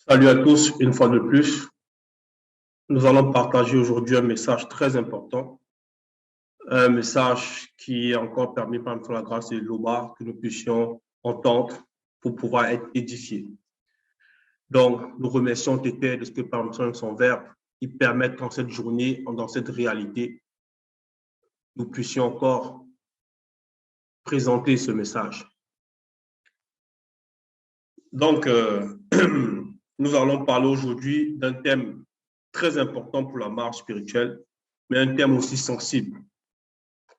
Salut à tous, une fois de plus. Nous allons partager aujourd'hui un message très important, un message qui est encore permis par la grâce de l'Oba que nous puissions entendre pour pouvoir être édifiés. Donc, nous remercions Tété de ce que par son verbe, il permet dans cette journée, dans cette réalité, nous puissions encore présenter ce message. Donc, nous allons parler aujourd'hui d'un thème très important pour la marche spirituelle, mais un thème aussi sensible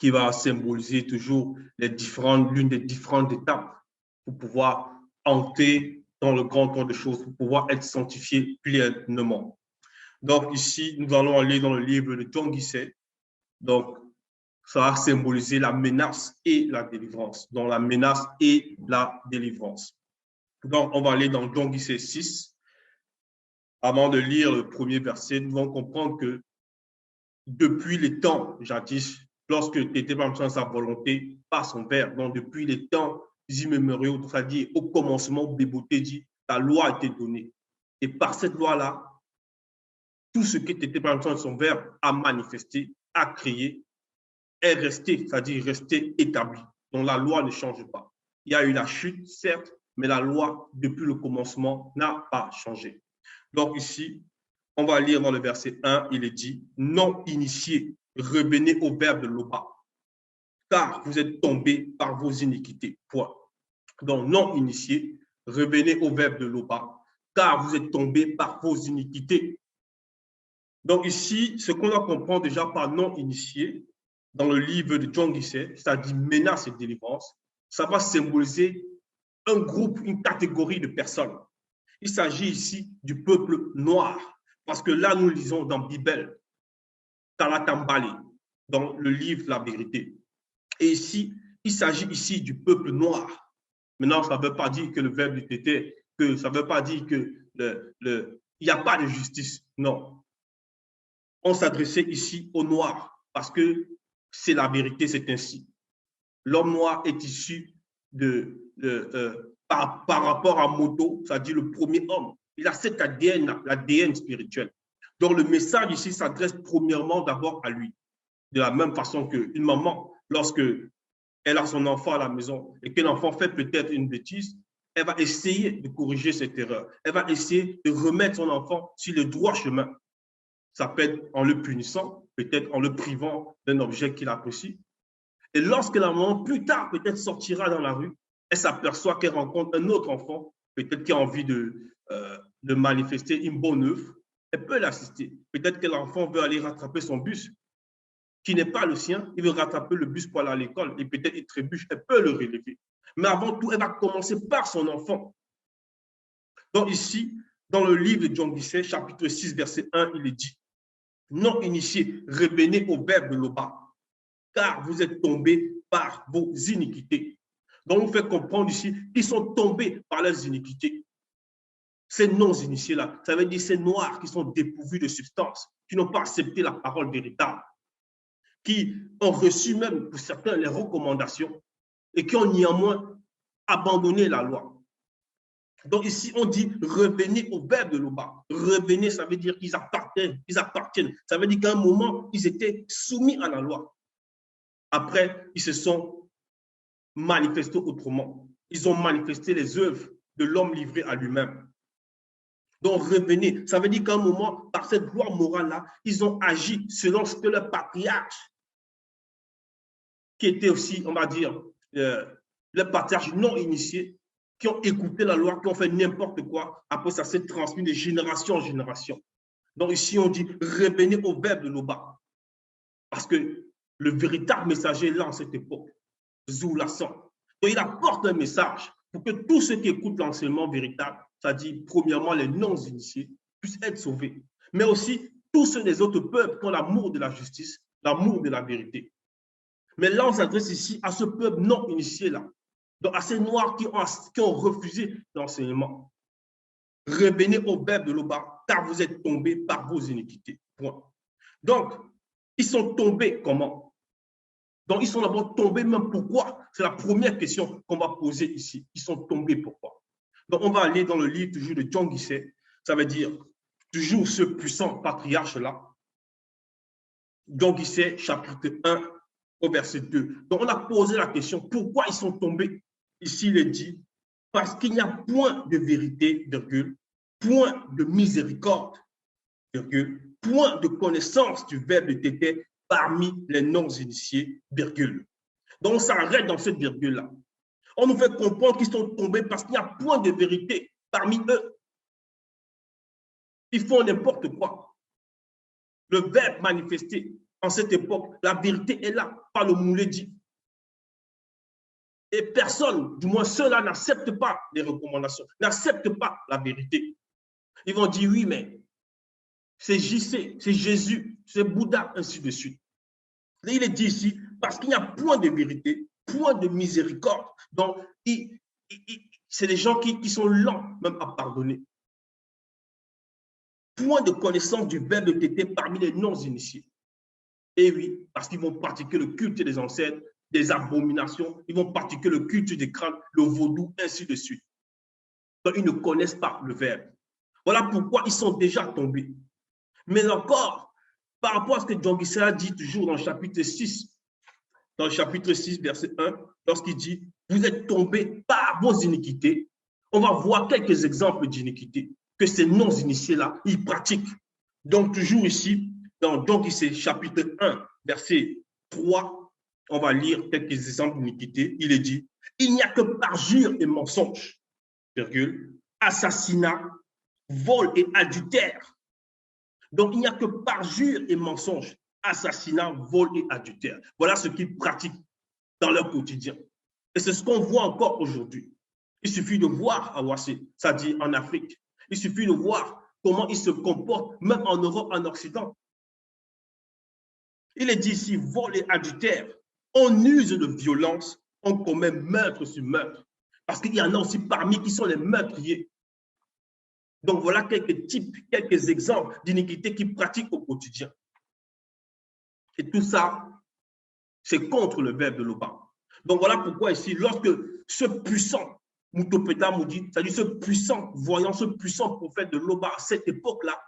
qui va symboliser toujours l'une des différentes étapes pour pouvoir entrer dans le grand temps de choses, pour pouvoir être sanctifié pleinement. Donc ici, nous allons aller dans le livre de John Guisset. Donc, ça va symboliser la menace et la délivrance. Donc, la menace et la délivrance. Donc, on va aller dans John Guisset 6. Avant de lire le premier verset, nous allons comprendre que depuis les temps, jadis, lorsque tu étais dans sa volonté, par son Père, donc depuis les temps immémoriaux, c'est-à-dire au commencement, Bébouté dit, ta loi a été donnée. Et par cette loi-là, tout ce qui était par exemple son Verbe a manifesté, a créé, est resté, c'est-à-dire resté établi. Donc la loi ne change pas. Il y a eu la chute, certes, mais la loi, depuis le commencement, n'a pas changé. Donc ici, on va lire dans le verset 1, il est dit, non initiés, revenez au verbe de l'Oba, car vous êtes tombés par vos iniquités. Point. Donc, non initiés, revenez au verbe de l'Oba, car vous êtes tombés par vos iniquités. Donc ici, ce qu'on doit comprendre déjà par non initié, dans le livre de John Guisset, c'est-à-dire menace et délivrance, ça va symboliser un groupe, une catégorie de personnes. Il s'agit ici du peuple noir, parce que là, nous lisons dans Bible, Talatambali, dans le livre La Vérité. Et ici, il s'agit ici du peuple noir. Maintenant, ça ne veut pas dire que le verbe du tété, que ça ne veut pas dire que il n'y a pas de justice. Non. On s'adressait ici aux noirs, parce que c'est la vérité, c'est ainsi. L'homme noir est issu par rapport à Moto, c'est-à-dire le premier homme. Il a cet ADN, l'ADN spirituel. Donc le message ici s'adresse premièrement d'abord à lui. De la même façon qu'une maman, lorsque elle a son enfant à la maison et que l'enfant fait peut-être une bêtise, elle va essayer de corriger cette erreur. Elle va essayer de remettre son enfant sur le droit chemin. Ça peut être en le punissant, peut-être en le privant d'un objet qu'il apprécie. Et lorsque la maman, plus tard, peut-être sortira dans la rue, elle s'aperçoit qu'elle rencontre un autre enfant, peut-être qui a envie de manifester une bonne œuvre, elle peut l'assister. Peut-être que l'enfant veut aller rattraper son bus, qui n'est pas le sien, il veut rattraper le bus pour aller à l'école, et peut-être il trébuche, elle peut le relever. Mais avant tout, elle va commencer par son enfant. Donc ici, dans le livre de John Guisset, chapitre 6, verset 1, il est dit, non initiés, revenez au verbe de l'Oba, car vous êtes tombés par vos iniquités. Donc, on fait comprendre ici qu'ils sont tombés par leurs iniquités. Ces non-initiés-là, ça veut dire ces noirs qui sont dépourvus de substance, qui n'ont pas accepté la parole véritable, qui ont reçu même pour certains les recommandations et qui ont néanmoins abandonné la loi. Donc ici, on dit revenez au verbe de l'Oba. Revenez, ça veut dire qu'ils appartiennent. Ça veut dire qu'à un moment, ils étaient soumis à la loi. Après, ils se sont manifestés autrement. Ils ont manifesté les œuvres de l'homme livré à lui-même. Donc, revenez. Ça veut dire qu'à un moment, par cette loi morale-là, ils ont agi selon ce que le patriarche, qui était aussi, on va dire, le patriarche non initié, qui ont écouté la loi, qui ont fait n'importe quoi. Après, ça s'est transmis de génération en génération. Donc, ici, on dit revenez au verbe de l'Oba. Parce que le véritable messager est là en cette époque. Zoulassan. Donc, il apporte un message pour que tous ceux qui écoutent l'enseignement véritable, c'est-à-dire, premièrement, les non-initiés, puissent être sauvés. Mais aussi, tous ceux des autres peuples qui ont l'amour de la justice, l'amour de la vérité. Mais là, on s'adresse ici à ce peuple non initié-là. Donc, à ces noirs qui ont refusé l'enseignement. Revenez au verbe de l'Oba, car vous êtes tombés par vos iniquités. Point. Donc, ils sont tombés comment? Donc, ils sont d'abord tombés, même pourquoi? C'est la première question qu'on va poser ici. Ils sont tombés pourquoi? Donc, on va aller dans le livre toujours de John Guisset, Ça veut dire toujours ce puissant patriarche-là. Donc, ici, chapitre 1, au verset 2. Donc, on a posé la question, pourquoi ils sont tombés? Ici, il est dit, parce qu'il n'y a point de vérité, virgule, point de miséricorde, virgule, point de connaissance du verbe de tété parmi les non-initiés, virgule. Donc, on s'arrête dans cette virgule-là. On nous fait comprendre qu'ils sont tombés parce qu'il n'y a point de vérité parmi eux. Ils font n'importe quoi. Le verbe manifesté en cette époque, la vérité est là, par le moulé dit. Et personne, du moins ceux-là, n'acceptent pas les recommandations, n'acceptent pas la vérité. Ils vont dire oui, mais c'est JC, c'est Jésus, c'est Bouddha, ainsi de suite. Et il est dit ici, parce qu'il n'y a point de vérité, point de miséricorde. Donc, c'est des gens qui sont lents même à pardonner. Point de connaissance du verbe de tété parmi les non-initiés. Et oui, parce qu'ils vont pratiquer le culte des ancêtres, des abominations, ils vont pratiquer le culte des crânes, le vaudou, ainsi de suite. Donc, ils ne connaissent pas le verbe. Voilà pourquoi ils sont déjà tombés. Mais encore, par rapport à ce que Jean Guissera dit toujours dans le chapitre 6, verset 1, lorsqu'il dit « Vous êtes tombés par vos iniquités », on va voir quelques exemples d'iniquités que ces non-initiés-là, ils pratiquent. Donc, toujours ici, dans Jean Guissera, chapitre 1, verset 3, on va lire quelques exemples d'iniquité. Il est dit « Il n'y a que parjure et mensonge, virgule, assassinat, vol et adultère. » Donc, il n'y a que parjure et mensonge, assassinat, vol et adultère. Voilà ce qu'ils pratiquent dans leur quotidien. Et c'est ce qu'on voit encore aujourd'hui. Il suffit de voir à Ouassé, ça dit en Afrique. Il suffit de voir comment ils se comportent, même en Europe, en Occident. Il est dit ici, vol et adultère. On use de violence, on commet meurtre sur meurtre. Parce qu'il y en a aussi parmi qui sont les meurtriers. Donc, voilà quelques types, quelques exemples d'iniquités qu'ils pratiquent au quotidien. Et tout ça, c'est contre le verbe de Loba. Donc, voilà pourquoi ici, lorsque ce puissant Moutopeta Moudi, c'est-à-dire ce puissant voyant, ce puissant prophète de Loba à cette époque-là,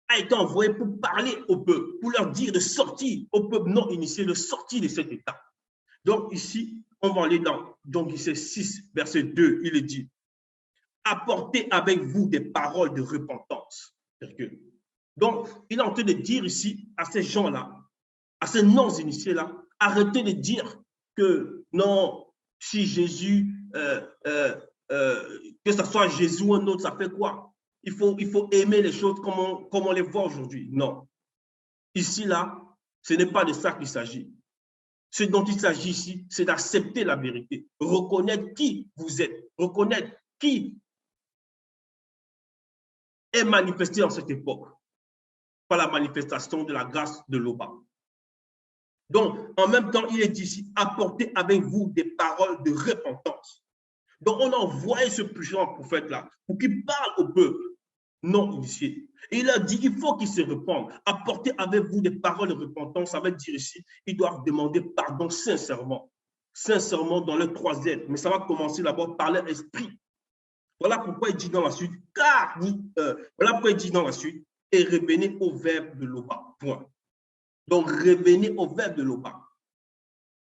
a été envoyé pour parler au peuple, pour leur dire de sortir, au peuple non initié, de sortir de cet état. Donc, ici, on va aller dans donc, 6, verset 2, il est dit, apportez avec vous des paroles de repentance. Donc, il est en train de dire ici à ces gens-là, à ces non-initiés-là, arrêtez de dire que non, si Jésus, que ce soit Jésus ou un autre, ça fait quoi? Il faut aimer les choses comme on les voit aujourd'hui. Non. Ici, là, ce n'est pas de ça qu'il s'agit. Ce dont il s'agit ici, c'est d'accepter la vérité, reconnaître qui vous êtes, reconnaître qui est manifesté en cette époque par la manifestation de la grâce de l'Oba. Donc, en même temps, il est dit ici, apportez avec vous des paroles de repentance. Donc, on a envoyé ce puissant prophète-là pour qu'il parle au peuple non initié. Et il a dit, il faut qu'ils se repentent. Apportez avec vous des paroles de repentance. Ça veut dire ici, ils doivent demander pardon sincèrement. Sincèrement dans le 3 Z. Mais ça va commencer d'abord par leur esprit. Voilà pourquoi il dit dans la suite, voilà pourquoi il dit dans la suite, et revenez au verbe de l'Oba. Point. Donc, revenez au verbe de l'Oba.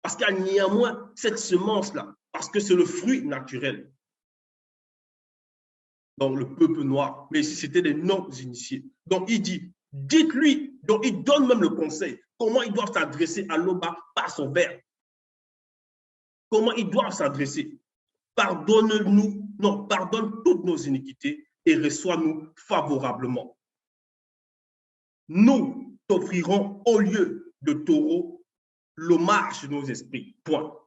Parce qu'il y a néanmoins cette semence-là, parce que c'est le fruit naturel. Donc, le peuple noir, mais ici, c'était des non-initiés. Donc, il dit, dites-lui, donc il donne même le conseil, comment il doit s'adresser à l'Oba par son verbe. Comment il doit s'adresser. Pardonne-nous, non, pardonne toutes nos iniquités et reçois-nous favorablement. Nous t'offrirons au lieu de taureau l'hommage de nos esprits. Point.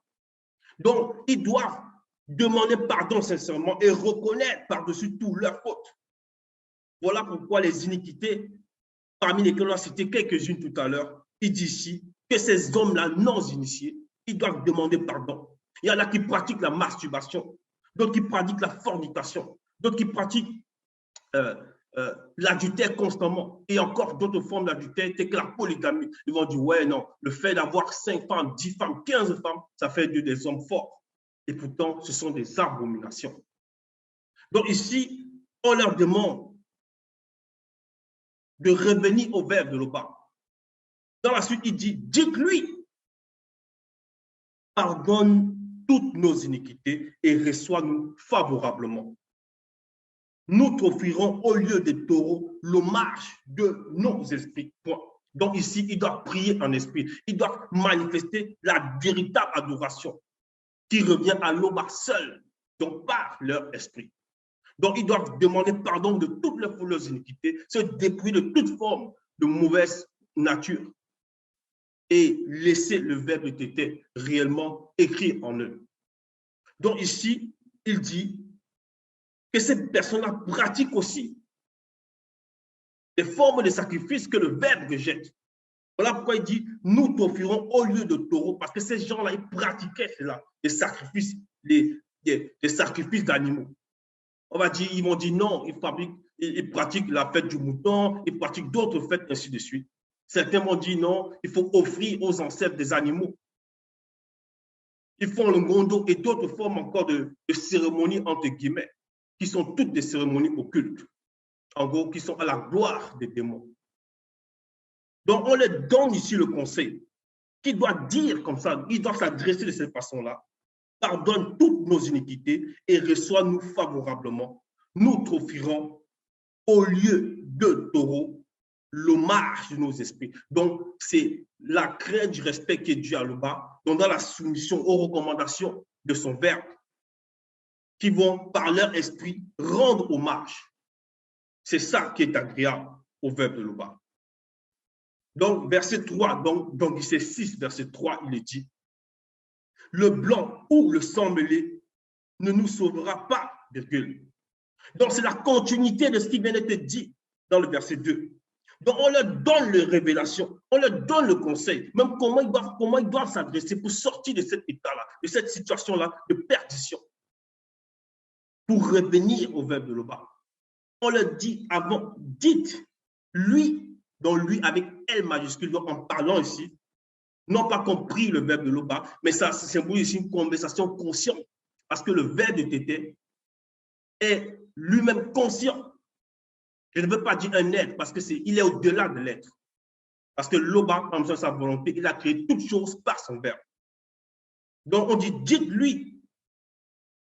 Donc, ils doivent demander pardon sincèrement et reconnaître par-dessus tout leurs fautes. Voilà pourquoi les iniquités, parmi lesquelles on a cité quelques-unes tout à l'heure, il dit ici que ces hommes-là non initiés, ils doivent demander pardon. Il y en a qui pratiquent la masturbation, d'autres qui pratiquent la fornication, d'autres qui pratiquent l'adultère constamment, et encore d'autres formes d'adultère, telles que la polygamie. Ils vont dire, ouais, non, le fait d'avoir 5 femmes, 10 femmes, 15 femmes, ça fait des hommes forts. Et pourtant, ce sont des abominations. Donc ici, on leur demande de revenir au verbe de Loba. Dans la suite, il dit, dites-lui, pardonne toutes nos iniquités et reçois-nous favorablement. Nous t'offrirons au lieu des taureaux l'hommage de nos esprits. Point. Donc ici, ils doivent prier en esprit. Ils doivent manifester la véritable adoration qui revient à Loba seul, donc par leur esprit. Donc ils doivent demander pardon de toutes leurs iniquités, se dépouiller de toute forme de mauvaise nature et laisser le verbe de Tété réellement écrit en eux. Donc ici, il dit que ces personnes-là pratiquent aussi des formes de sacrifice que le verbe rejette. Voilà pourquoi il dit, nous t'offrirons au lieu de taureaux, parce que ces gens-là, ils pratiquaient cela, des sacrifices, des sacrifices d'animaux. On va dire, ils vont dire non, ils pratiquent la fête du mouton, ils pratiquent d'autres fêtes, ainsi de suite. Certains vont dire non, il faut offrir aux ancêtres des animaux. Ils font le gondo et d'autres formes encore de cérémonies, entre guillemets, qui sont toutes des cérémonies occultes, en gros, qui sont à la gloire des démons. Donc, on leur donne ici le conseil, qu'il doit dire comme ça, il doit s'adresser de cette façon-là. Pardonne toutes nos iniquités et reçois-nous favorablement. Nous t'offrirons au lieu de taureaux l'hommage de nos esprits. Donc, c'est la crainte du respect qui est due à Loba, donc dans la soumission aux recommandations de son verbe, qui vont, par leur esprit, rendre hommage. C'est ça qui est agréable au verbe de Loba. Donc, verset 3, donc c'est 6, verset 3, il est dit, le blanc ou le sang mêlé ne nous sauvera pas, virgule. Donc, c'est la continuité de ce qui vient d'être dit dans le verset 2. Donc, on leur donne les révélations, on leur donne le conseil, même comment ils doivent s'adresser pour sortir de cet état-là, de cette situation-là de perdition, pour revenir au verbe de Loba. On leur dit avant, dites, lui, donc lui avec L majuscule, donc en parlant ici, non pas compris le verbe de Loba, mais ça symbolise une conversation consciente, parce que le verbe de Tété est lui-même conscient. Je ne veux pas dire un être, parce qu'il est au-delà de l'être. Parce que Loba, en faisant sa volonté, il a créé toutes choses par son verbe. Donc on dit, dites-lui,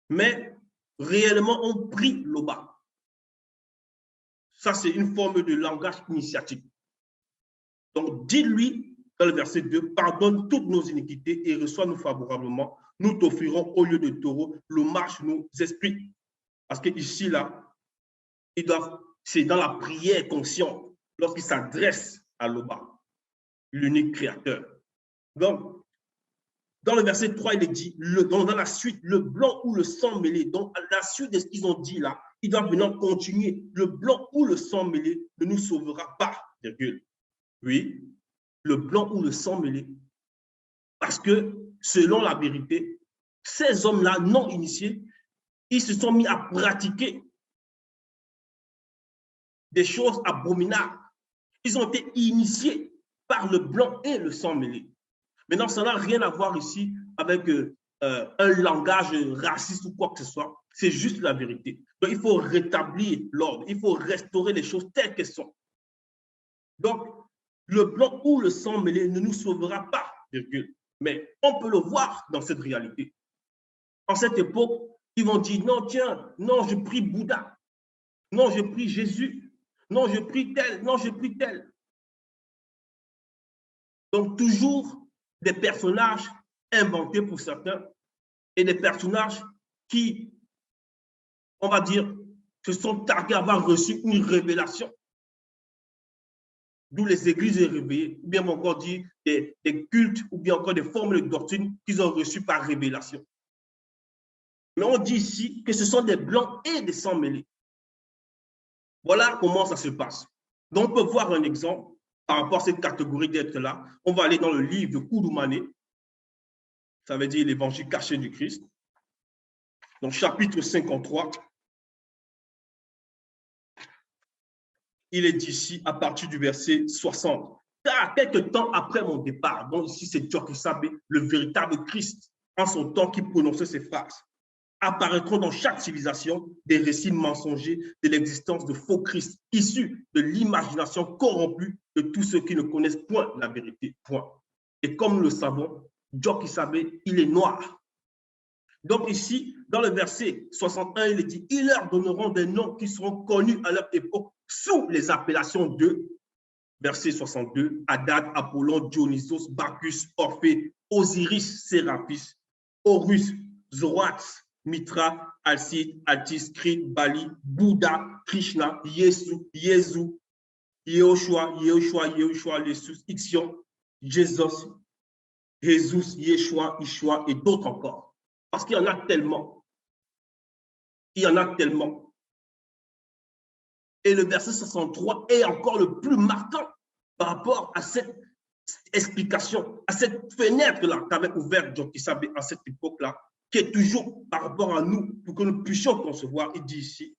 mais réellement on prie Loba. Ça, c'est une forme de langage initiatique. Donc, dis-lui, dans le verset 2, pardonne toutes nos iniquités et reçois-nous favorablement. Nous t'offrirons au lieu de taureaux l'hommage de nos esprits. Parce que ici, là, c'est dans la prière consciente, lorsqu'il s'adresse à Loba, l'unique créateur. Donc, dans le verset 3, il est dit, dans la suite, le blanc ou le sang mêlé. Donc, à la suite de ce qu'ils ont dit là, ils doivent maintenant continuer. Le blanc ou le sang mêlé ne nous sauvera pas, virgule. Oui, le blanc ou le sang mêlé. Parce que, selon la vérité, ces hommes-là non initiés, ils se sont mis à pratiquer des choses abominables. Ils ont été initiés par le blanc et le sang mêlé. Maintenant, ça n'a rien à voir ici avec un langage raciste ou quoi que ce soit. C'est juste la vérité. Donc, il faut rétablir l'ordre. Il faut restaurer les choses telles qu'elles sont. Donc, le blanc ou le sang mêlé ne nous sauvera pas, virgule. Mais on peut le voir dans cette réalité. En cette époque, ils vont dire, non, tiens, non, je prie Bouddha. Non, je prie Jésus. Non, je prie tel. Non, je prie tel. Donc, toujours des personnages inventés pour certains et des personnages qui, on va dire, se sont targués à avoir reçu une révélation. D'où les églises réveillées, ou bien encore dit des cultes, ou bien encore des formes de doctrine qu'ils ont reçues par révélation. Mais on dit ici que ce sont des blancs et des sangs mêlés. Voilà comment ça se passe. Donc, on peut voir un exemple par rapport à cette catégorie d'êtres-là. On va aller dans le livre de Koudoumane, ça veut dire l'évangile caché du Christ. Donc, chapitre 53. Il est dit ici à partir du verset 60. Car quelque temps après mon départ, donc ici c'est Dieu qui savait, le véritable Christ, en son temps qui prononçait ces phrases. apparaîtront dans chaque civilisation des récits mensongers de l'existence de faux Christ, issus de l'imagination corrompue de tous ceux qui ne connaissent point la vérité. Point. Et comme nous le savons, Dieu qui savait, il est noir. Donc ici, dans le verset 61, il est dit, ils leur donneront des noms qui seront connus à leur époque sous les appellations de, verset 62, Hadad, Apollon, Dionysos, Bacchus, Orphée, Osiris, Séraphis, Horus, Zoroastre, Mitra, Alcide, Altis, Krit, Bali, Bouddha, Krishna, Jésus, Yehoshua, Jesus, Ixion, Jésus, Yeshua, Ishua et d'autres encore. Parce qu'il y en a tellement. Il y en a tellement. Et le verset 63 est encore le plus marquant par rapport à cette explication, à cette fenêtre-là qu'avait ouverte Dieu qui savait à cette époque-là, qui est toujours par rapport à nous, pour que nous puissions concevoir. Il dit ici,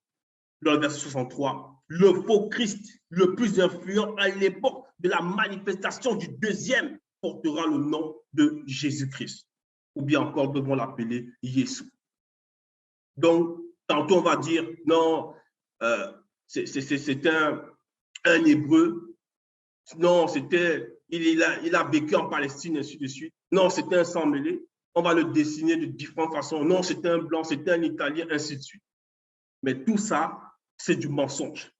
dans le verset 63, le faux Christ, le plus influent à l'époque de la manifestation du deuxième, portera le nom de Jésus-Christ. Ou bien encore, devons l'appeler Jésus. Donc, tantôt on va dire, non, c'est un Hébreu. Non, il a vécu en Palestine, ainsi de suite. Non, c'était un sang mêlé. On va le dessiner de différentes façons. Non, c'était un blanc, c'était un Italien, ainsi de suite. Mais tout ça, c'est du mensonge.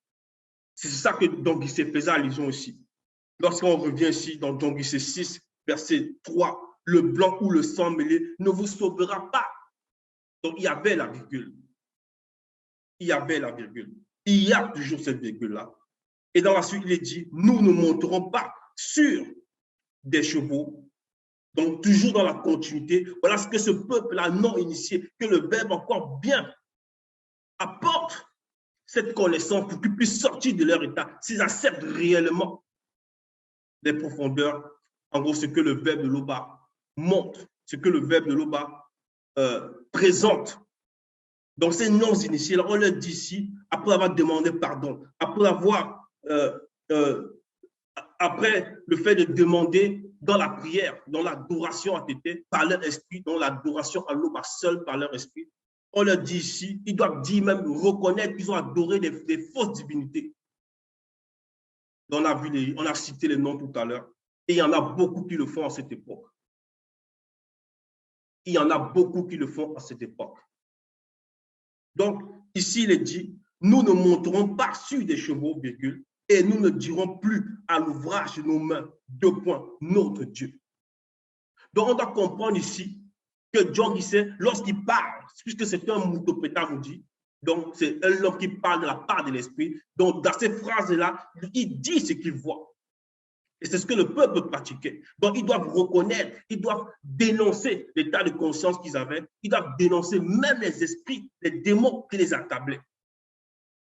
C'est ça que Don Guissé faisait allusion aussi. Lorsqu'on revient ici dans Don Guissé 6, verset 3, le blanc ou le sang mêlé ne vous sauvera pas. Donc, il y avait la virgule. Il y avait la virgule. Il y a toujours cette virgule-là. Et dans la suite, il est dit, nous ne monterons pas sur des chevaux. Donc, toujours dans la continuité. Voilà ce que ce peuple-là non initié, que le Verbe encore bien apporte cette connaissance pour qu'ils puissent sortir de leur état, s'ils acceptent réellement les profondeurs, en gros, ce que le Verbe de l'Oba montre, ce que le Verbe de l'Oba présente. Donc, ces non-initiés-là, on leur dit ici, après avoir demandé pardon, après le fait de demander dans la prière, dans l'adoration à Tété, par leur esprit, dans l'adoration à l'Oba seul par leur esprit, on leur dit ici, ils doivent dire même reconnaître qu'ils ont adoré des fausses divinités. On a cité les noms tout à l'heure. Et il y en a beaucoup qui le font à cette époque. Il y en a beaucoup qui le font à cette époque. Donc, ici, il est dit, nous ne monterons pas sur des chevaux, virgule, et nous ne dirons plus à l'ouvrage de nos mains, notre Dieu. Donc, on doit comprendre ici que John Guissé, lorsqu'il parle, puisque c'est un moutopéta, vous dit, donc c'est un homme qui parle de la part de l'esprit, donc dans ces phrases-là, il dit ce qu'il voit. Et c'est ce que le peuple pratiquait. Donc, ils doivent reconnaître, ils doivent dénoncer l'état de conscience qu'ils avaient, ils doivent dénoncer même les esprits, les démons qui les attablaient.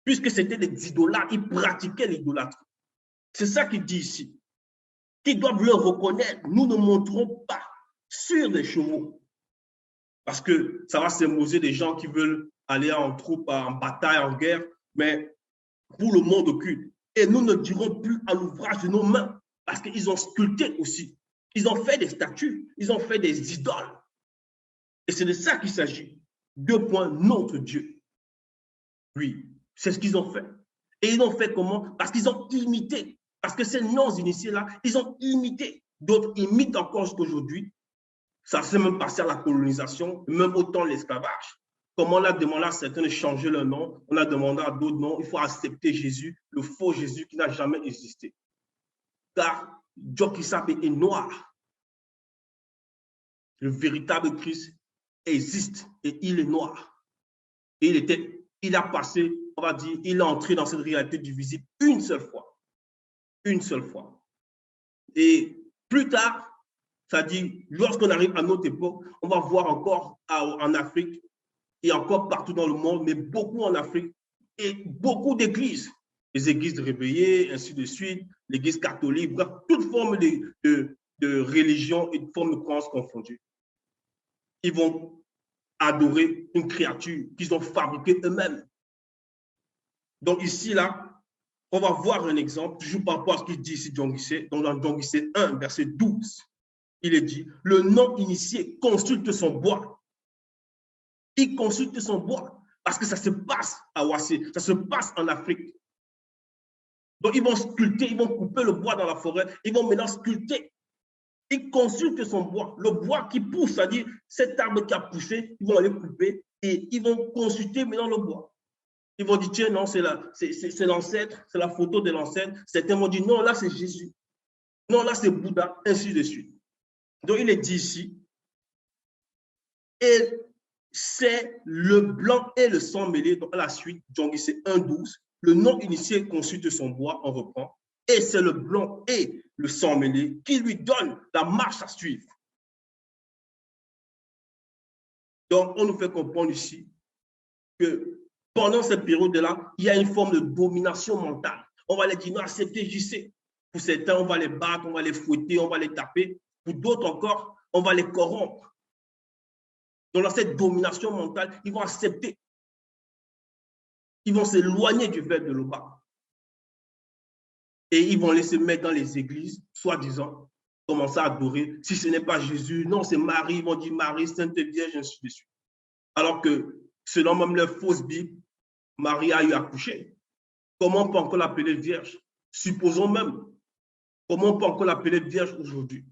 Puisque c'était des idolâtres, ils pratiquaient l'idolâtrie. C'est ça qu'il dit ici. Qu'ils doivent le reconnaître. Nous ne monterons pas sur des chevaux. Parce que ça va symboliser des gens qui veulent aller en troupe, en bataille, en guerre, mais pour le monde occulte. Et nous ne dirons plus à l'ouvrage de nos mains. Parce qu'ils ont sculpté aussi. Ils ont fait des statues, ils ont fait des idoles. Et c'est de ça qu'il s'agit. Notre Dieu. Oui, c'est ce qu'ils ont fait. Et ils ont fait comment? Parce qu'ils ont imité. Parce que ces non-initiés-là, ils ont imité. D'autres imitent encore jusqu'aujourd'hui. Ça s'est même passé à la colonisation, même autant l'esclavage. Comme on a demandé à certains de changer leur nom, on a demandé à d'autres non, il faut accepter Jésus, le faux Jésus qui n'a jamais existé. Car Dieu qui s'appelle est noir. Le véritable Christ existe et il est noir. Et il a passé, on va dire, il est entré dans cette réalité du visible une seule fois. Une seule fois. Et plus tard, c'est-à-dire, lorsqu'on arrive à notre époque, on va voir encore en Afrique et encore partout dans le monde, mais beaucoup en Afrique et beaucoup d'églises. Les églises réveillées, ainsi de suite, l'église catholique, bref, toute forme de religion et de forme de croyance confondues. Ils vont adorer une créature qu'ils ont fabriquée eux-mêmes. Donc ici, là, on va voir un exemple, toujours par rapport à ce qu'il dit ici, dans John Guissé 1, verset 12. Il est dit, le non-initié consulte son bois. Ils consultent son bois parce que ça se passe à Ouassé, ça se passe en Afrique. Donc, ils vont sculpter, ils vont couper le bois dans la forêt, ils vont maintenant sculpter. Ils consultent son bois, le bois qui pousse, c'est-à-dire cet arbre qui a poussé, ils vont aller couper et ils vont consulter maintenant le bois. Ils vont dire, tiens, non, c'est l'ancêtre, c'est la photo de l'ancêtre. Certains vont dire, non, là, c'est Jésus. Non, là, c'est Bouddha, ainsi de suite. Donc, il est dit ici, et c'est le blanc et le sang mêlé. Donc, à la suite, Djongui, c'est 1,12. Le non initié consulte son bois, on reprend. Et c'est le blanc et le sang mêlé qui lui donne la marche à suivre. Donc, on nous fait comprendre ici que pendant cette période-là, il y a une forme de domination mentale. On va les dire, non, acceptez JC. Pour certains, on va les battre, on va les fouetter, on va les taper. Pour d'autres encore, on va les corrompre. Donc, dans cette domination mentale, ils vont accepter. Ils vont s'éloigner du verbe de Loba. Et ils vont aller se mettre dans les églises, soi-disant, commencer à adorer. Si ce n'est pas Jésus, non, c'est Marie. Ils vont dire Marie, Sainte Vierge, ainsi de suite. Alors que, selon même leur fausse Bible, Marie a eu accouché. Comment on peut encore l'appeler vierge? Supposons même. Comment on peut encore l'appeler vierge aujourd'hui?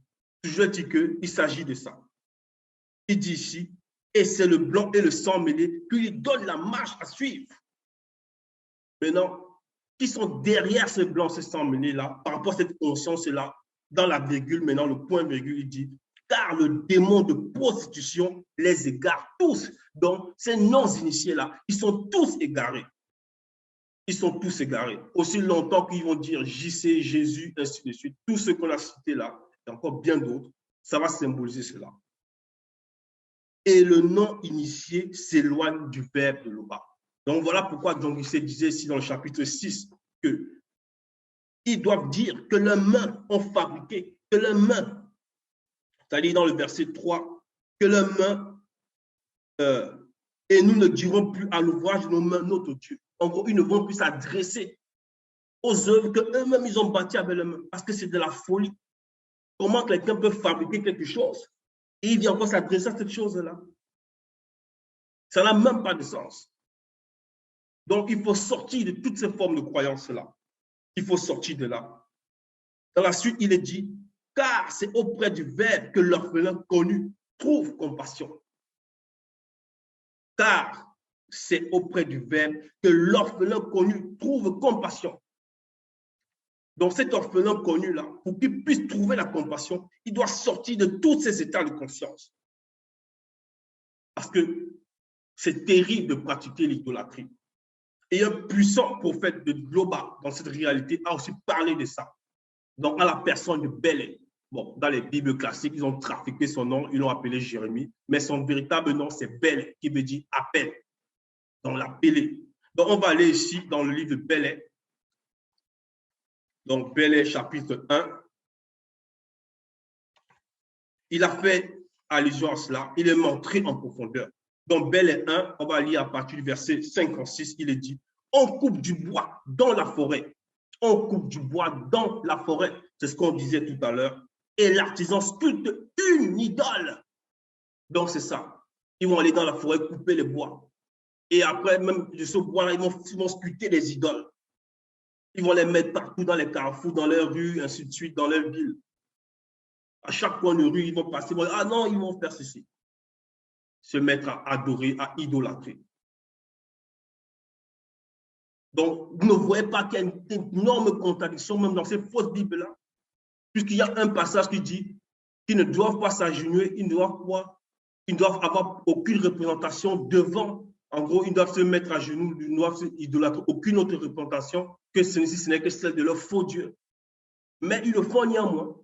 Je dis qu'il s'agit de ça. Il dit ici, et c'est le blanc et le sang mêlé qui lui donne la marche à suivre. Maintenant, qui sont derrière ce blanc, ce sang mêlé-là, par rapport à cette conscience-là, dans la virgule, maintenant, le point virgule, il dit, car le démon de prostitution les égare tous. Donc, ces non-initiés-là, ils sont tous égarés. Ils sont tous égarés. Aussi longtemps qu'ils vont dire JC, Jésus, ainsi de suite, tout ce qu'on a cité là, et encore bien d'autres, ça va symboliser cela. Et le non-initié s'éloigne du verbe de Loba. Donc, voilà pourquoi Djongui disait ici dans le chapitre 6 qu'ils doivent dire que leurs mains ont fabriqué, que leurs mains, c'est-à-dire dans le verset 3, que leurs mains, et nous ne dirons plus à l'ouvrage de nos mains notre Dieu. En gros, ils ne vont plus s'adresser aux œuvres qu'eux-mêmes ils ont bâties avec leurs mains, parce que c'est de la folie. Comment quelqu'un peut fabriquer quelque chose et il vient encore s'adresser à cette chose-là? Ça n'a même pas de sens. Donc, il faut sortir de toutes ces formes de croyances-là. Il faut sortir de là. Dans la suite, il est dit, car c'est auprès du Verbe que l'orphelin connu trouve compassion. Car c'est auprès du Verbe que l'orphelin connu trouve compassion. Donc, cet orphelin connu-là, pour qu'il puisse trouver la compassion, il doit sortir de tous ces états de conscience. Parce que c'est terrible de pratiquer l'idolâtrie. Et un puissant prophète de Loba, dans cette réalité, a aussi parlé de ça. Donc, à la personne de Belé. Bon, dans les Bibles classiques, ils ont trafiqué son nom, ils l'ont appelé Jérémie, mais son véritable nom, c'est Belé, qui veut dire appel. Donc, l'appelé. Donc, on va aller ici dans le livre de Belé. Donc, Belé, chapitre 1. Il a fait allusion à cela, il est montré en profondeur. Donc, Belé 1, on va lire à partir du verset 56, il est dit, on coupe du bois dans la forêt. On coupe du bois dans la forêt. C'est ce qu'on disait tout à l'heure. Et l'artisan sculpte une idole. Donc, c'est ça. Ils vont aller dans la forêt couper les bois. Et après, même de ce bois-là, ils vont sculpter des idoles. Ils vont les mettre partout dans les carrefours, dans leurs rues, ainsi de suite, dans leur ville. À chaque coin de rue, ils vont passer. Ils vont dire, ah non, ils vont faire ceci. Se mettre à adorer, à idolâtrer. Donc, vous ne voyez pas qu'il y a une énorme contradiction, même dans ces fausses Bibles-là, puisqu'il y a un passage qui dit qu'ils ne doivent pas s'agenouiller, ils ne doivent avoir aucune représentation devant. En gros, ils doivent se mettre à genoux, ils ne doivent idolâtrer aucune autre représentation que ce n'est que celle de leur faux Dieu. Mais ils le font néanmoins.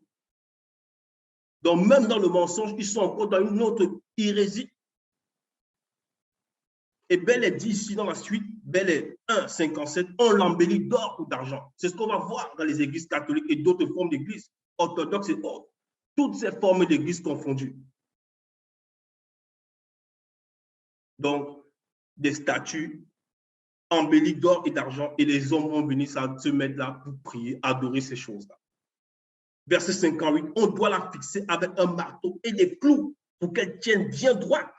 Donc, même dans le mensonge, ils sont encore dans une autre hérésie. Et Belé dit ici dans la suite, Belé 1, 57, on l'embellit d'or ou d'argent. C'est ce qu'on va voir dans les églises catholiques et d'autres formes d'églises, orthodoxes et autres. Toutes ces formes d'églises confondues. Donc, des statues embellies d'or et d'argent, et les hommes vont venir se mettre là pour prier, adorer ces choses-là. Verset 58, on doit la fixer avec un marteau et des clous pour qu'elle tienne bien droite.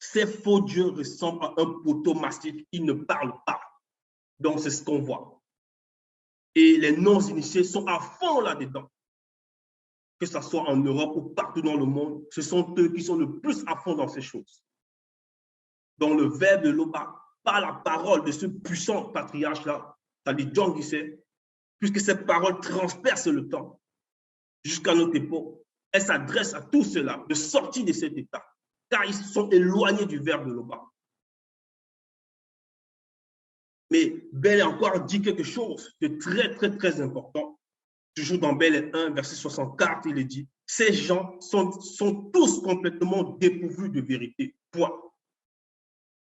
Ces faux dieux ressemblent à un poteau massif, ils ne parlent pas. Donc, c'est ce qu'on voit. Et les non-initiés sont à fond là-dedans. Que ce soit en Europe ou partout dans le monde, ce sont eux qui sont le plus à fond dans ces choses. Donc, le verbe de l'Oba, par la parole de ce puissant patriarche-là, c'est-à-dire John Guisset, puisque cette parole transperce le temps jusqu'à notre époque, elle s'adresse à tous ceux-là de sortir de cet état, car ils sont éloignés du verbe de l'Oba. Mais Bel encore dit quelque chose de très, très, très important. Toujours dans Bel 1, verset 64, il est dit, ces gens sont tous complètement dépourvus de vérité. Point.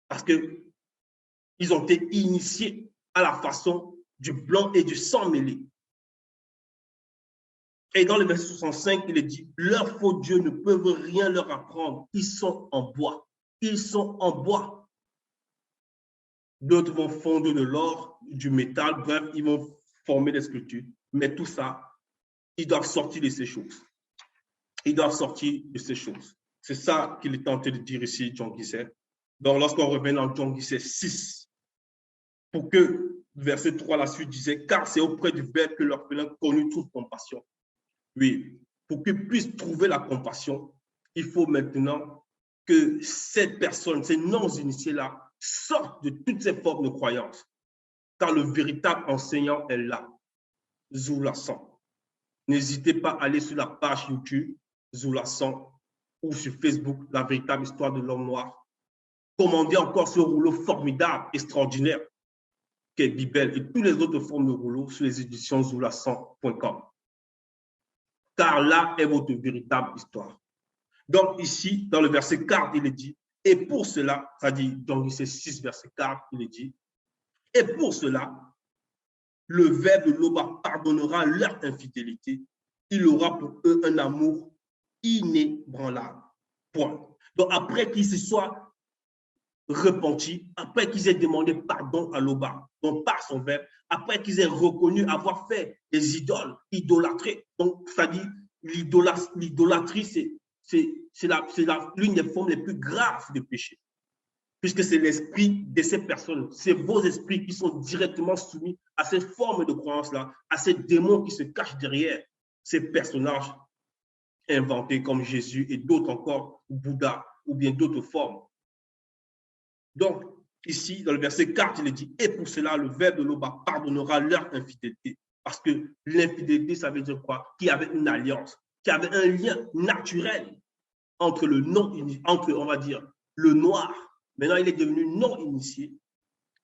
Parce qu'ils ont été initiés à la façon du blanc et du sang mêlé. Et dans le verset 65, il est dit, leurs faux dieux ne peuvent rien leur apprendre. Ils sont en bois. Ils sont en bois. D'autres vont fondre de l'or, du métal, bref, ils vont former des sculptures. Mais tout ça, ils doivent sortir de ces choses. Ils doivent sortir de ces choses. C'est ça qu'il est tenté de dire ici, John Guisset. Donc, lorsqu'on revient dans John Guisset 6, pour que, verset 3, la suite disait, car c'est auprès du Verbe que l'orphelin connut toute compassion. Oui, pour qu'il puisse trouver la compassion, il faut maintenant que cette personne, ces non-initiés-là, sortent de toutes ces formes de croyances. Car le véritable enseignant est là, Zoulassan. N'hésitez pas à aller sur la page YouTube, Zoulassan, ou sur Facebook, La véritable histoire de l'homme noir. Commandez encore ce rouleau formidable, extraordinaire, qu'est Bibel, et toutes les autres formes de rouleaux sur les éditions zoulassan.com. Car là est votre véritable histoire. Donc ici, dans le verset 4, il est dit, et pour cela, ça dit, dans Guisset 6, verset 4, il est dit, et pour cela, le Verbe de l'Oba pardonnera leur infidélité. Il aura pour eux un amour inébranlable. Point. Donc après qu'ils se soient repentis, après qu'ils aient demandé pardon à l'Oba, donc par son Verbe, après qu'ils aient reconnu avoir fait des idoles, idolâtrés, donc c'est-à-dire l'idolâtrie, c'est l'une des formes les plus graves de péché, puisque c'est l'esprit de ces personnes, c'est vos esprits qui sont directement soumis à cette forme de croyance-là, à ces démons qui se cachent derrière ces personnages inventés comme Jésus et d'autres encore, Bouddha, ou bien d'autres formes. Donc, ici, dans le verset 4, il est dit, et pour cela, le Verbe de l'Oba pardonnera leur infidélité. Parce que l'infidélité, ça veut dire quoi? Qu'il y avait une alliance, qu'il y avait un lien naturel entre le non, entre, on va dire, le noir. Maintenant, il est devenu non initié.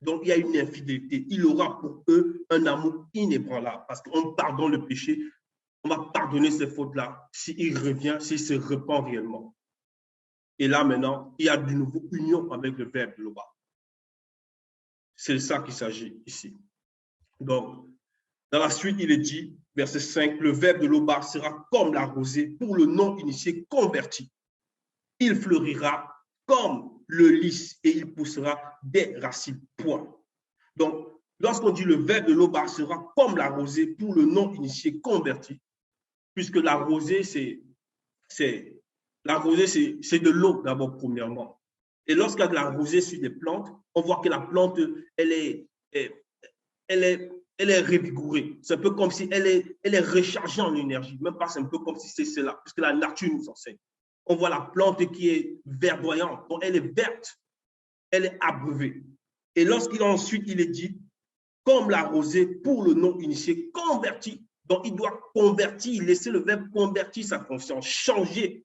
Donc, il y a une infidélité. Il aura pour eux un amour inébranlable. Parce qu'on pardonne le péché, on va pardonner ces fautes-là s'il revient, s'il se repent réellement. Et là, maintenant, il y a de nouveau union avec le Verbe de l'Oba. C'est de ça qu'il s'agit ici. Donc, dans la suite, il est dit, verset 5, le Verbe de l'Oba sera comme la rosée pour le non-initié converti. Il fleurira comme le lys et il poussera des racines. Point. Donc, lorsqu'on dit le Verbe de l'Oba sera comme la rosée pour le non-initié converti, puisque la rosée, c'est de l'eau d'abord, premièrement. Et lorsqu'il y a de la rosée sur des plantes, on voit que la plante, elle est revigorée. C'est un peu comme si elle est rechargée en énergie. Même pas, c'est un peu comme si c'est cela, puisque la nature nous enseigne. On voit la plante qui est verdoyante, donc elle est verte, elle est abreuvée. Et lorsqu'ensuite il est dit, comme la rosée pour le non-initié converti, donc il doit convertir, laisser le verbe convertir sa conscience, changer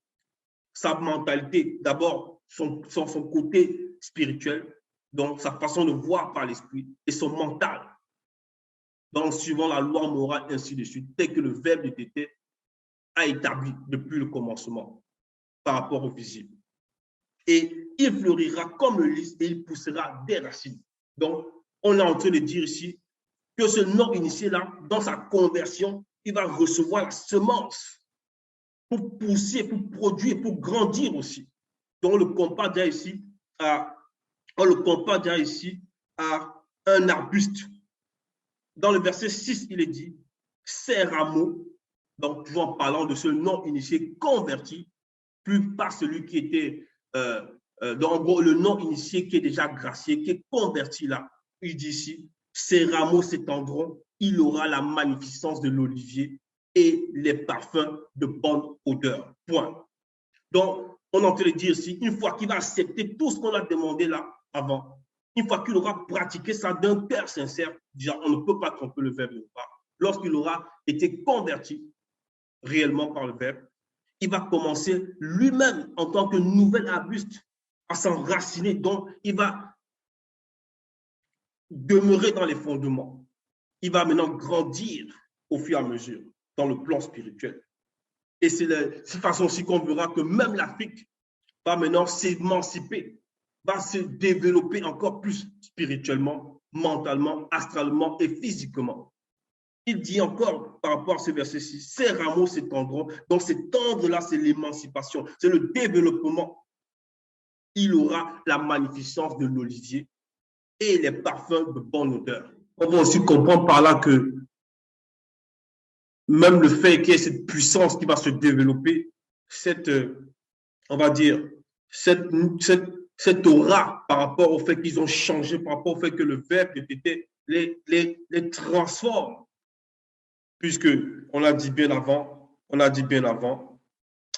sa mentalité, d'abord son côté spirituel, donc sa façon de voir par l'esprit et son mental, donc suivant la loi morale, ainsi de suite, tel que le verbe de Tété a établi depuis le commencement par rapport au visible. Et il fleurira comme le lys et il poussera des racines. Donc, on est en train de dire ici que ce non-initié-là, dans sa conversion, il va recevoir la semence pour pousser, pour produire, pour grandir aussi. Donc, on le compare déjà ici à un arbuste. Dans le verset 6, il est dit, ces rameaux, donc toujours en parlant de ce non-initié converti, plus par celui qui était donc en gros, le non-initié qui est déjà gracié, qui est converti là, il dit ici, ses rameaux s'étendront, il aura la magnificence de l'olivier et les parfums de bonne odeur. Point. Donc, on entend le dire ici, une fois qu'il va accepter tout ce qu'on a demandé là avant, une fois qu'il aura pratiqué ça d'un cœur sincère, disant, on ne peut pas tromper le verbe de pas. Lorsqu'il aura été converti réellement par le verbe, il va commencer lui-même en tant que nouvel arbuste à s'enraciner. Donc, il va demeurer dans les fondements. Il va maintenant grandir au fur et à mesure dans le plan spirituel. Et c'est de cette façon aussi qu'on verra que même l'Afrique va maintenant s'émanciper, va se développer encore plus spirituellement, mentalement, astralement et physiquement. Il dit encore par rapport à ce verset 6, ces rameaux s'étendront. Donc, s'étendre-là, c'est l'émancipation, c'est le développement. Il aura la magnificence de l'olivier et les parfums de bonne odeur. On va aussi comprendre par là que même le fait qu'il y ait cette puissance qui va se développer, on va dire, cette aura par rapport au fait qu'ils ont changé, par rapport au fait que le verbe les transforme. Puisque on a dit bien avant,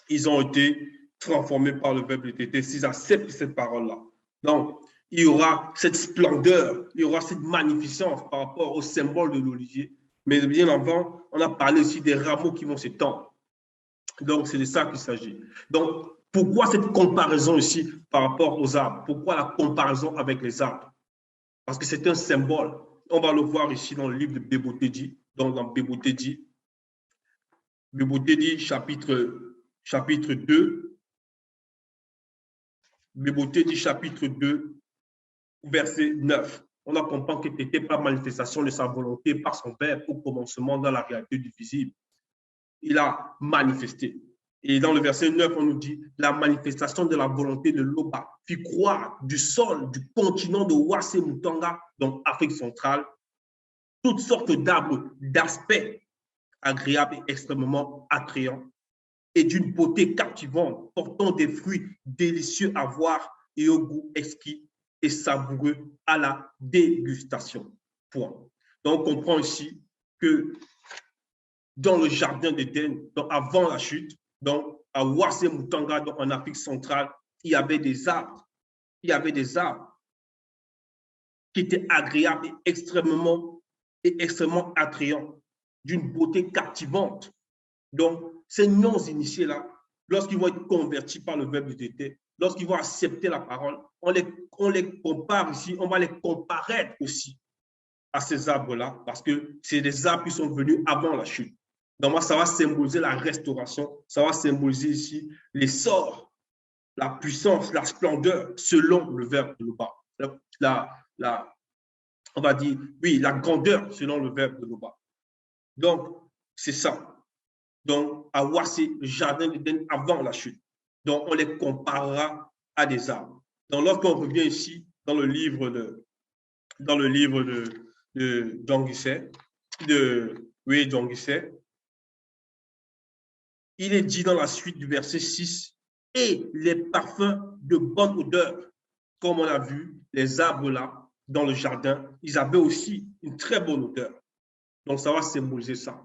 ils ont été transformés par le verbe de TT, s'ils acceptent cette parole-là. Donc, il y aura cette splendeur, il y aura cette magnificence par rapport au symbole de l'olivier. Mais bien avant, on a parlé aussi des rameaux qui vont s'étendre. Donc, c'est de ça qu'il s'agit. Donc, pourquoi cette comparaison ici par rapport aux arbres? Pourquoi la comparaison avec les arbres? Parce que c'est un symbole. On va le voir ici dans le livre de Bebotédi, donc dans Bebotédi, chapitre 2, Bebotédi chapitre 2, verset 9. On a compris que c'était par manifestation de sa volonté, par son verbe au commencement dans la réalité du visible. Il a manifesté. Et dans le verset 9, on nous dit, la manifestation de la volonté de Loba fit croire du sol, du continent de Ouassé-Moutanga, donc Afrique centrale, toutes sortes d'arbres d'aspect agréable et extrêmement attrayant, et d'une beauté captivante, portant des fruits délicieux à voir et au goût exquis et savoureux à la dégustation. Point. Donc, on comprend ici que dans le jardin d'Éden, avant la chute, donc à Ouassé-Moutanga, en Afrique centrale, il y avait des arbres. Il y avait des arbres qui étaient agréables et extrêmement attrayants, d'une beauté captivante. Donc, ces non-initiés-là, lorsqu'ils vont être convertis par le verbe de Tété, lorsqu'ils vont accepter la parole, on les compare ici, on va les comparer aussi à ces arbres-là, parce que c'est des arbres qui sont venus avant la chute. Donc, moi, ça va symboliser la restauration, ça va symboliser ici l'essor, la puissance, la splendeur, selon le verbe de Loba. On va dire, oui, la grandeur, selon le verbe de Loba. Donc, c'est ça. Donc, à Ouassé, le jardin d'Éden avant la chute. Donc, on les comparera à des arbres. Donc, lorsqu'on revient ici dans le livre de John Guisset, John Guisset, il est dit dans la suite du verset 6, et les parfums de bonne odeur, comme on a vu, les arbres là, dans le jardin, ils avaient aussi une très bonne odeur. Donc, ça va symboliser ça.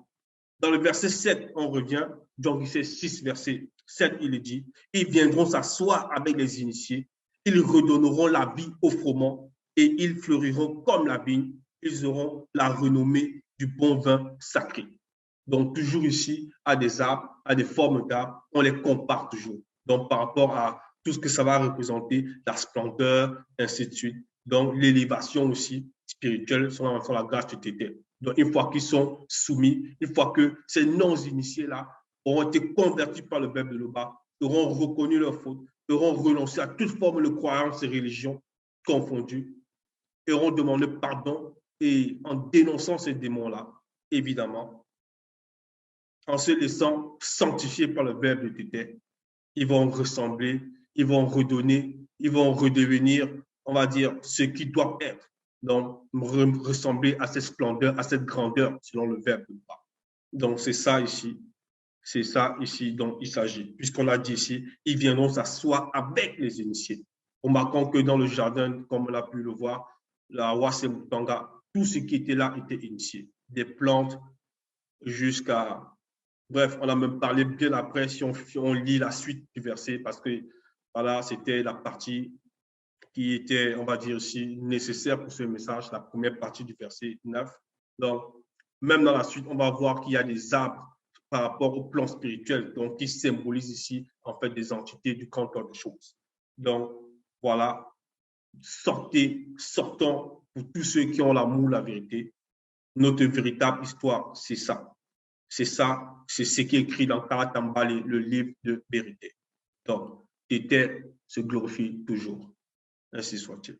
Dans le verset 7, on revient, John Guisset 6, verset 7, il est dit, ils viendront s'asseoir avec les initiés, ils redonneront la vie au froment et ils fleuriront comme la vigne, ils auront la renommée du bon vin sacré. Donc, toujours ici, à des arbres, à des formes d'arbres, on les compare toujours. Donc, par rapport à tout ce que ça va représenter, la splendeur, ainsi de suite. Donc, l'élévation aussi spirituelle selon la grâce de Tété. Donc, une fois qu'ils sont soumis, une fois que ces non-initiés-là auront été convertis par le verbe de Loba, auront reconnu leur faute, auront renoncé à toute forme de croyance et religion confondues, auront demandé pardon et en dénonçant ces démons-là, évidemment, en se laissant sanctifier par le verbe de Tété, ils vont ressembler, ils vont redonner, ils vont redevenir, on va dire, ce qu'ils doivent être. Donc, ressembler à cette splendeur, à cette grandeur, selon le verbe de Loba. Donc, c'est ça ici dont il s'agit. Puisqu'on a dit ici, ils viendront s'asseoir avec les initiés. remarquons que dans le jardin, comme on a pu le voir, la roi Semutanga, tout ce qui était là était initié. Des plantes jusqu'à... Bref, on a même parlé bien après si on lit la suite du verset, parce que voilà, c'était la partie qui était, on va dire aussi, nécessaire pour ce message, la première partie du verset 9. Donc, même dans la suite, on va voir qu'il y a des arbres par rapport au plan spirituel, donc qui symbolisent ici, en fait, des entités du compteur de choses. Donc, voilà, sortons pour tous ceux qui ont l'amour, la vérité. Notre véritable histoire, c'est ça. C'est ça, c'est ce qui est écrit dans Karatamba, le livre de vérité. Donc, Tétè se glorifie toujours. Ainsi soit-il.